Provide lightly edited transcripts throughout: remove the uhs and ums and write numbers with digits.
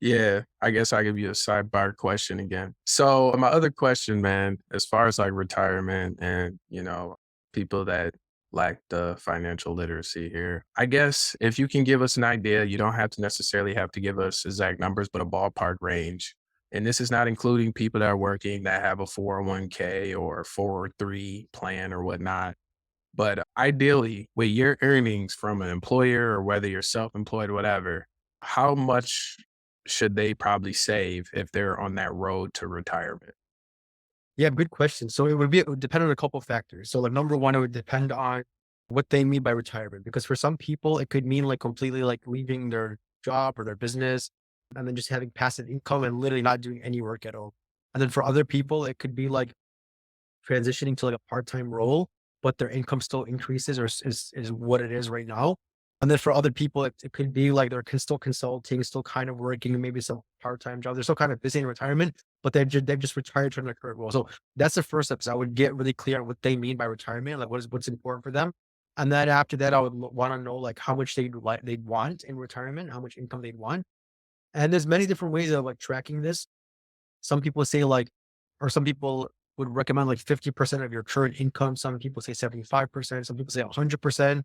Yeah, I guess I'll give you a sidebar question again. So my other question, man, as far as like retirement and, people that lack the financial literacy here, I guess if you can give us an idea, you don't have to necessarily have to give us exact numbers, but a ballpark range. And this is not including people that are working that have a 401k or 403 plan or whatnot. But ideally, with your earnings from an employer or whether you're self-employed or whatever, how much should they probably save if they're on that road to retirement? Yeah, good question. So it would depend on a couple factors. So like number one, it would depend on what they mean by retirement. Because for some people, it could mean like completely like leaving their job or their business and then just having passive income and literally not doing any work at all. And then for other people, it could be like transitioning to like a part-time role, but their income still increases or is what it is right now. And then for other people, it could be like they're still consulting, still kind of working, maybe some part-time job. They're still kind of busy in retirement, but they've just retired from their current role. So that's the first step. So I would get really clear on what they mean by retirement, like what's important for them. And then after that, I would want to know like how much they'd want in retirement, how much income they'd want. And there's many different ways of like tracking this. Some people say like, or some people would recommend like 50% of your current income. Some people say 75%. Some people say 100%.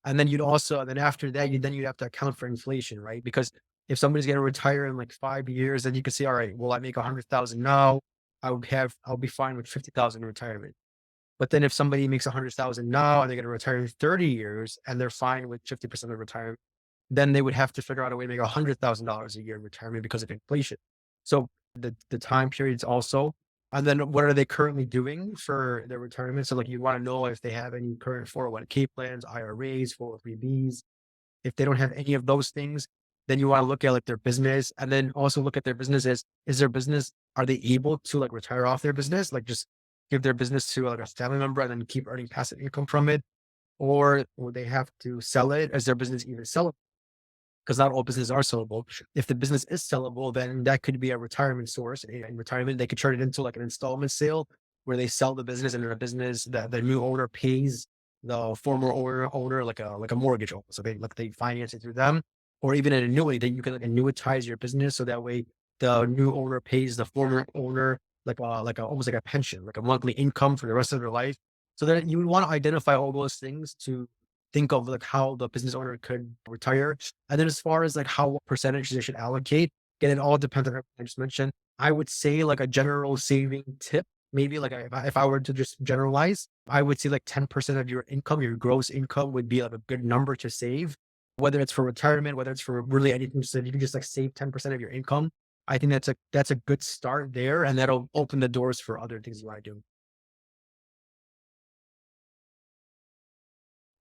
And then and then after that, you'd have to account for inflation, right? Because if somebody's going to retire in like 5 years, then you can say, all right, well, I make 100,000 now. I'll be fine with 50,000 in retirement. But then if somebody makes 100,000 now and they're going to retire in 30 years and they're fine with 50% of retirement, then they would have to figure out a way to make $100,000 a year in retirement because of inflation. So the time periods also, and then what are they currently doing for their retirement? So like you want to know if they have any current 401k plans, IRAs, 403bs. If they don't have any of those things, then you want to look at like their business and then also look at their business as is their business, are they able to like retire off their business? Like just give their business to like a family member and then keep earning passive income from it? Or would they have to sell it? Is their business even sellable? Because not all businesses are sellable. If the business is sellable, then that could be a retirement source. In retirement, they could turn it into like an installment sale where they sell the business and the business that the new owner pays the former owner like a mortgage almost. So they finance it through them, or even an annuity that you can like annuitize your business so that way the new owner pays the former owner almost like a pension, like a monthly income for the rest of their life. So then you would want to identify all those things to think of like how the business owner could retire. And then as far as like how what percentage they should allocate, again, it all depends on everything I just mentioned. I would say like a general saving tip, maybe like if I were to just generalize, I would say like 10% of your income, your gross income would be like a good number to save, whether it's for retirement, whether it's for really anything. So if you can just like save 10% of your income, I think that's a good start there. And that'll open the doors for other things you want to do.